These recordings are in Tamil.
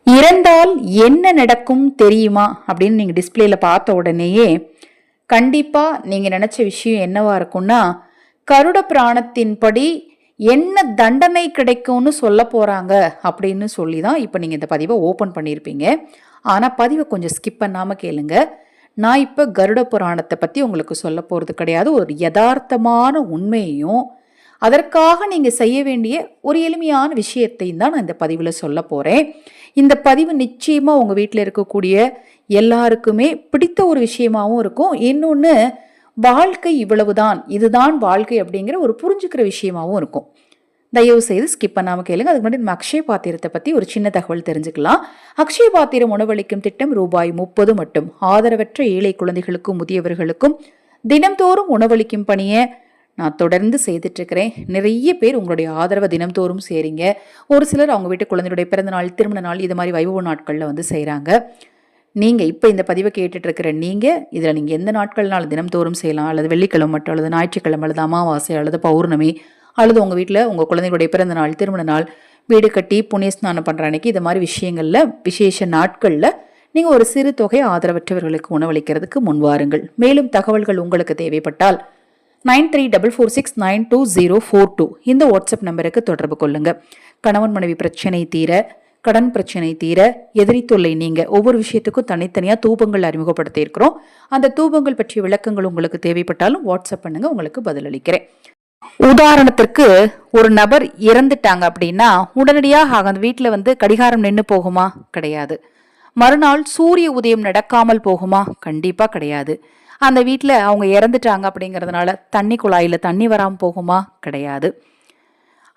இறந்தால் என்ன நடக்கும் தெரியுமா அப்படின்னு நீங்க டிஸ்பிளேல பார்த்த உடனேயே கண்டிப்பா நீங்க நினைச்ச விஷயம் என்னவா இருக்கும்னா, கருட புராணத்தின்படி என்ன தண்டனை கிடைக்கும்னு சொல்ல போறாங்க அப்படின்னு சொல்லி தான் இப்போ நீங்க இந்த பதிவை ஓபன் பண்ணியிருப்பீங்க. ஆனா பதிவை கொஞ்சம் ஸ்கிப் பண்ணாம கேளுங்க. நான் இப்போ கருட புராணத்தை பத்தி உங்களுக்கு சொல்ல போறது கிடையாது. ஒரு யதார்த்தமான உண்மையையும் அதற்காக நீங்க செய்ய வேண்டிய ஒரு எளிமையான விஷயத்தையும் தான் நான் இந்த பதிவுல சொல்ல போறேன். இந்த பதிவு நிச்சயமா உங்க வீட்டில் இருக்கக்கூடிய எல்லாருக்குமே பிடித்த ஒரு விஷயமாவும் இருக்கும். இன்னொன்று, வாழ்க்கை இவ்வளவுதான், இதுதான் வாழ்க்கை அப்படிங்கிற ஒரு புரிஞ்சுக்கிற விஷயமாவும் இருக்கும். தயவு செய்து ஸ்கிப் பண்ணாமல் கேளுங்க. அதுக்கு முன்னாடி நம்ம அக்ஷய பாத்திரத்தை பற்றி ஒரு சின்ன தகவல் தெரிஞ்சுக்கலாம். அக்ஷய பாத்திரம் உணவளிக்கும் திட்டம் ரூபாய் 30 மட்டும். ஆதரவற்ற ஏழை குழந்தைகளுக்கும் முதியவர்களுக்கும் தினம்தோறும் உணவளிக்கும் பணியை நான் தொடர்ந்து செய்துட்டு இருக்கிறேன். நிறைய பேர் உங்களுடைய ஆதரவை தினம்தோறும் செய்றீங்க. ஒரு சிலர் அவங்க வீட்டு குழந்தையுடைய பிறந்த நாள், திருமண நாள், இது மாதிரி வைபவ நாட்களில் வந்து செய்கிறாங்க. நீங்கள் இப்போ இந்த பதிவை கேட்டுட்டு இருக்கிற நீங்கள் இதில் நீங்கள் எந்த நாட்கள்னாலும் தினம்தோறும் செய்யலாம். அல்லது வெள்ளிக்கிழமை மட்டும், அல்லது ஞாயிற்றுக்கிழமை, அல்லது அமாவாசை, அல்லது பௌர்ணமி, அல்லது உங்கள் வீட்டில் உங்கள் குழந்தைகளுடைய பிறந்த நாள், திருமண நாள், வீடு கட்டி புண்ணிய ஸ்நானம் பண்ணுற அன்னைக்கு, இது மாதிரி விஷயங்களில் விசேஷ நாட்களில் நீங்கள் ஒரு சிறு தொகை ஆதரவற்றவர்களுக்கு உணவளிக்கிறதுக்கு முன்வாருங்கள். மேலும் தகவல்கள் உங்களுக்கு தேவைப்பட்டால் 9344692042 இந்த வாட்ஸ்அப் நம்பருக்கு தொடர்பு கொள்ளுங்க. கணவன் மனைவி பிரச்சனை தீர, கடன் பிரச்சனை தீர, எதிரி தொல்லை நீங்க, ஒவ்வொரு விஷயத்துக்கும் தனித்தனியாக தூபங்கள் அறிமுகப்படுத்தி இருக்கிறோம். அந்த தூபங்கள் பற்றிய விளக்கங்கள் உங்களுக்கு தேவைப்பட்டாலும் வாட்ஸ்அப் பண்ணுங்க, உங்களுக்கு பதிலளிக்கிறேன். உதாரணத்திற்கு ஒரு நபர் இறந்துட்டாங்க அப்படின்னா உடனடியாக அந்த வீட்டில் வந்து கடிகாரம் நின்று போகுமா? கிடையாது. மறுநாள் சூரிய உதயம் நடக்காமல் போகுமா? கண்டிப்பா கிடையாது. அந்த வீட்டில் அவங்க இறந்துட்டாங்க அப்படிங்கிறதுனால தண்ணி குழாயில் தண்ணி வராமல் போகுமா? கிடையாது.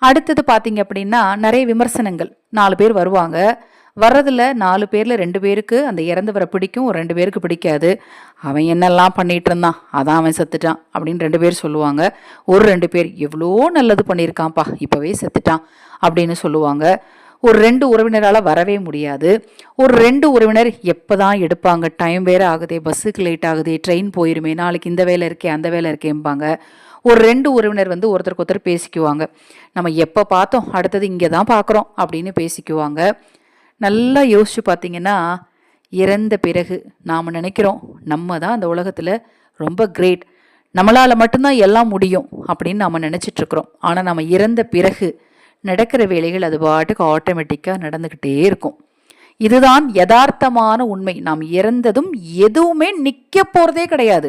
அடுத்தது பார்த்தீங்க அப்படின்னா நிறைய விமர்சனங்கள். 4 பேர் வருவாங்க. வர்றதில் 4 பேரில் 2 பேருக்கு அந்த இறந்தவரை பிடிக்கும், ஒரு 2 பேருக்கு பிடிக்காது. அவன் என்னெல்லாம் பண்ணிட்டு இருந்தான், அதான் அவன் செத்துட்டான் அப்படின்னு 2 பேர் சொல்லுவாங்க. ஒரு 2 பேர் எவ்வளோ நல்லது பண்ணியிருக்கான்ப்பா, இப்போவே செத்துட்டான் அப்படின்னு சொல்லுவாங்க. ஒரு 2 உறவினரால் வரவே முடியாது. ஒரு 2 உறவினர் எப்போ தான் எடுப்பாங்க, டைம் வேறு ஆகுதே, பஸ்ஸுக்கு லேட் ஆகுதே, ட்ரெயின் போயிருமே, நாளைக்கு இந்த வேலை இருக்கே அந்த வேலை இருக்கேம்பாங்க. ஒரு 2 உறவினர் வந்து ஒருத்தருக்கு ஒருத்தர் பேசிக்குவாங்க. நம்ம எப்போ பார்த்தோம், அடுத்தது இங்கே தான் பார்க்குறோம் அப்படின்னு பேசிக்குவாங்க. நல்லா யோசிச்சு பார்த்தீங்கன்னா, இறந்த பிறகு நாம் நினைக்கிறோம் நம்ம தான் அந்த உலகத்தில் ரொம்ப கிரேட், நம்மளால் மட்டும்தான் எல்லாம் முடியும் அப்படின்னு நம்ம நினச்சிட்ருக்குறோம். ஆனால் நம்ம இறந்த பிறகு நடக்கிற வேலைகள் அது பாட்டுக்கு ஆட்டோமேட்டிக்காக நடந்துக்கிட்டே இருக்கும். இதுதான் யதார்த்தமான உண்மை. நாம் இறந்ததும் எதுவுமே நிற்க போகிறதே கிடையாது.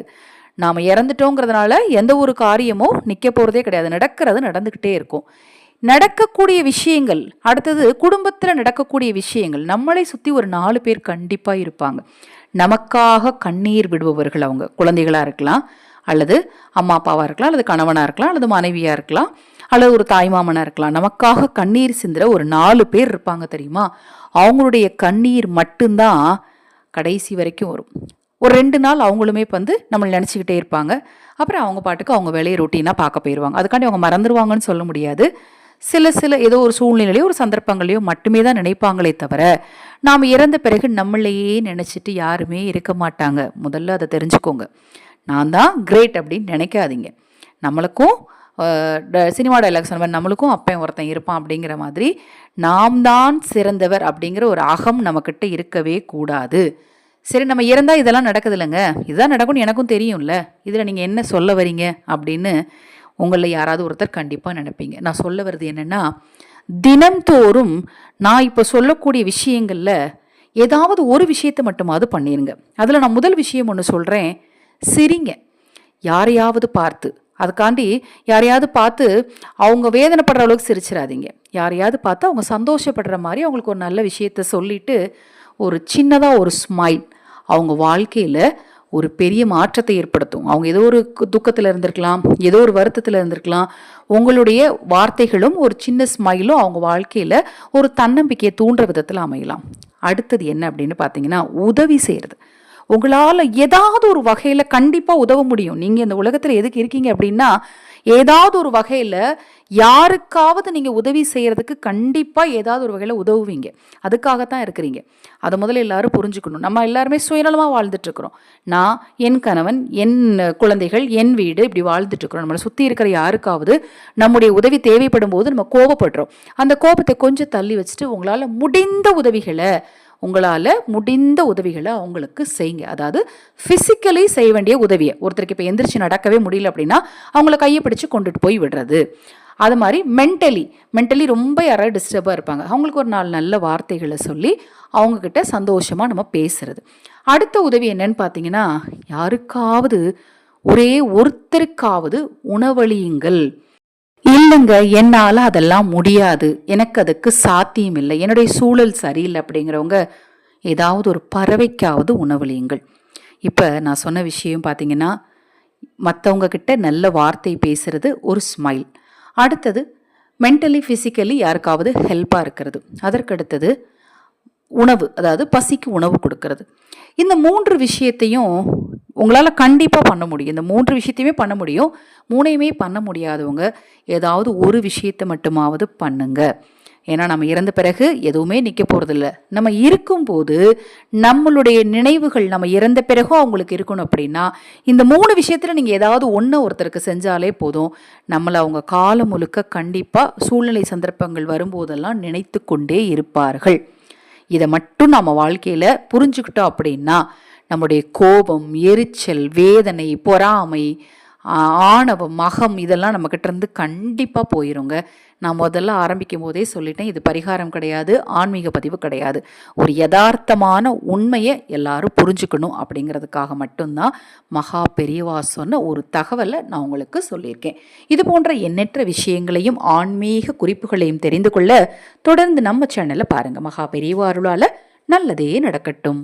நாம் இறந்துட்டோங்கிறதுனால எந்த ஒரு காரியமும் நிற்க போகிறதே கிடையாது. நடக்கிறது நடந்துக்கிட்டே இருக்கும். நடக்கக்கூடிய விஷயங்கள், அடுத்தது குடும்பத்தில் நடக்கக்கூடிய விஷயங்கள், நம்மளை சுற்றி ஒரு 4 பேர் கண்டிப்பாக இருப்பாங்க. நமக்காக கண்ணீர் விடுபவர்கள். அவங்க குழந்தைகளாக இருக்கலாம், அல்லது அம்மா அப்பாவாக இருக்கலாம், அல்லது கணவனாக இருக்கலாம், அல்லது மனைவியாக இருக்கலாம், அல்லது ஒரு தாய்மாமனாக இருக்கலாம். நமக்காக கண்ணீர் சிந்துற ஒரு 4 பேர் இருப்பாங்க தெரியுமா? அவங்களுடைய கண்ணீர் மட்டும்தான் கடைசி வரைக்கும் வரும். ஒரு 2 நாள் அவங்களுமே வந்து நம்மளை நினச்சிக்கிட்டே இருப்பாங்க. அப்புறம் அவங்க பாட்டுக்கு அவங்க வேலையை ரொட்டீனாக பார்க்க போயிடுவாங்க. அதுக்காண்டி அவங்க மறந்துடுவாங்கன்னு சொல்ல முடியாது. சில ஏதோ ஒரு சூழ்நிலையோ ஒரு சந்தர்ப்பங்களையோ மட்டுமே தான் நினைப்பாங்களே தவிர, நாம் இறந்த பிறகு நம்மளையே நினச்சிட்டு யாருமே இருக்க மாட்டாங்க. முதல்ல அதை தெரிஞ்சுக்கோங்க. நான் தான் கிரேட் அப்படின்னு நினைக்காதீங்க. நம்மளுக்கும் சினிமா டைலாக்ஸ் அந்த மாதிரி நம்மளுக்கும் அப்பன் ஒருத்தன் இருப்பான் அப்படிங்கிற மாதிரி நாம் தான் சிறந்தவர் அப்படிங்கிற ஒரு அகம் நம்மக்கிட்ட இருக்கவே கூடாது. சரி, நம்ம இறந்தால் இதெல்லாம் நடக்குது இல்லைங்க, இதுதான் நடக்கும்னு எனக்கும் தெரியும்ல, இதில் நீங்கள் என்ன சொல்ல வரீங்க அப்படின்னு உங்களில் யாராவது ஒருத்தர் கண்டிப்பாக நினைப்பீங்க. நான் சொல்ல வர்றது என்னென்னா, தினம்தோறும் நான் இப்போ சொல்லக்கூடிய விஷயங்களில் ஏதாவது ஒரு விஷயத்தை மட்டுமாவது பண்ணிடுங்க. அதில் நான் முதல் விஷயம் ஒன்று சொல்கிறேன், சிரிங்க. யாரையாவது பார்த்து, அதுக்காண்டி யாரையாவது பார்த்து அவங்க வேதனைப்படுற அளவுக்கு சிரிச்சிடாதீங்க. யாரையாவது பார்த்து அவங்க சந்தோஷப்படுற மாதிரி அவங்களுக்கு ஒரு நல்ல விஷயத்த சொல்லிட்டு ஒரு சின்னதாக ஒரு ஸ்மைல் அவங்க வாழ்க்கையில் ஒரு பெரிய மாற்றத்தை ஏற்படுத்தும். அவங்க ஏதோ ஒரு துக்கத்தில் இருந்திருக்கலாம், ஏதோ ஒரு வருத்தத்தில் இருந்திருக்கலாம். உங்களுடைய வார்த்தைகளும் ஒரு சின்ன ஸ்மைலும் அவங்க வாழ்க்கையில் ஒரு தன்னம்பிக்கையை தூண்டுற விதத்தில் அமையலாம். அடுத்தது என்ன அப்படின்னு பார்த்தீங்கன்னா, உதவி செய்கிறது. உங்களால் ஏதாவது ஒரு வகையில் கண்டிப்பாக உதவ முடியும். நீங்கள் இந்த உலகத்தில் எதுக்கு இருக்கீங்க அப்படின்னா, ஏதாவது ஒரு வகையில் யாருக்காவது நீங்கள் உதவி செய்கிறதுக்கு கண்டிப்பாக ஏதாவது ஒரு வகையில் உதவுவீங்க. அதுக்காகத்தான் இருக்கிறீங்க. அதை முதல்ல எல்லாரும் புரிஞ்சுக்கணும். நம்ம எல்லாருமே சுயநலமாக வாழ்ந்துட்டுருக்குறோம். நான், என் கணவன், என் குழந்தைகள், என் வீடு, இப்படி வாழ்ந்துட்டுருக்குறோம். நம்மளை சுற்றி இருக்கிற யாருக்காவது நம்முடைய உதவி தேவைப்படும் போது நம்ம கோபப்படுறோம். அந்த கோபத்தை கொஞ்சம் தள்ளி வச்சுட்டு உங்களால் முடிந்த உதவிகளை அவங்களுக்கு செய்யுங்க. அதாவது ஃபிசிக்கலி செய்ய வேண்டிய உதவியை, ஒருத்தருக்கு இப்போ எந்திரிச்சு நடக்கவே முடியல அப்படின்னா அவங்கள கையை பிடிச்சு கொண்டுட்டு போய் விடுறது. அது மாதிரி மென்டலி ரொம்ப யாராவது டிஸ்டர்பாக இருப்பாங்க, அவங்களுக்கு ஒரு 4 நல்ல வார்த்தைகளை சொல்லி அவங்கக்கிட்ட சந்தோஷமாக நம்ம பேசுறது. அடுத்த உதவி என்னன்னு பார்த்தீங்கன்னா, யாருக்காவது ஒரே ஒருத்தருக்காவது உணவளியுங்கள். இல்லைங்க, என்னால் அதெல்லாம் முடியாது, எனக்கு அதுக்கு சாத்தியம் இல்லை, என்னுடைய சூழல் சரியில்லை அப்படிங்கிறவங்க ஏதாவது ஒரு பறவைக்காவது உணவளியுங்கள். இப்போ நான் சொன்ன விஷயம் பார்த்தீங்கன்னா, மற்றவங்க கிட்ட நல்ல வார்த்தை பேசுறது, ஒரு ஸ்மைல். அடுத்தது மென்டலி ஃபிசிக்கலி யாருக்காவது ஹெல்ப்பாக இருக்கிறது. அதற்கடுத்தது உணவு, அதாவது பசிக்கு உணவு கொடுக்கறது. இந்த 3 விஷயத்தையும் உங்களால் கண்டிப்பாக பண்ண முடியும். இந்த 3 விஷயத்தையுமே பண்ண முடியும். 3யுமே பண்ண முடியாதவங்க ஏதாவது ஒரு விஷயத்தை மட்டுமாவது பண்ணுங்க. ஏன்னா நம்ம இறந்த பிறகு எதுவுமே நிற்க போகிறதில்ல. நம்ம இருக்கும்போது நம்மளுடைய நினைவுகள் நம்ம இறந்த பிறகும் அவங்களுக்கு இருக்கணும். அப்படின்னா இந்த 3 விஷயத்தில் நீங்கள் ஏதாவது ஒன்று ஒருத்தருக்கு செஞ்சாலே போதும். நம்மளை அவங்க காலம் முழுக்க கண்டிப்பாக சூழ்நிலை சந்தர்ப்பங்கள் வரும்போதெல்லாம் நினைத்து கொண்டே இருப்பார்கள். இதை மட்டும் நம்ம வாழ்க்கையில் புரிஞ்சுக்கிட்டோம் அப்படின்னா நம்முடைய கோபம், எரிச்சல், வேதனை, பொறாமை, ஆணவம், மகம் இதெல்லாம் நம்மக்கிட்ட இருந்து கண்டிப்பாக போயிருங்க. நான் முதல்ல ஆரம்பிக்கும் போதே சொல்லிட்டேன், இது பரிகாரம் கிடையாது, ஆன்மீக பதிவு கிடையாது. ஒரு யதார்த்தமான உண்மையை எல்லாரும் புரிஞ்சுக்கணும் அப்படிங்கிறதுக்காக மட்டும்தான் மகா பெரியவா சொன்ன ஒரு தகவலை நான் உங்களுக்கு சொல்லியிருக்கேன். இது போன்ற எண்ணற்ற விஷயங்களையும் ஆன்மீக குறிப்புகளையும் தெரிந்து கொள்ள தொடர்ந்து நம்ம சேனலை பாருங்கள். மகா பெரியவா அருளால் நல்லதே நடக்கட்டும்.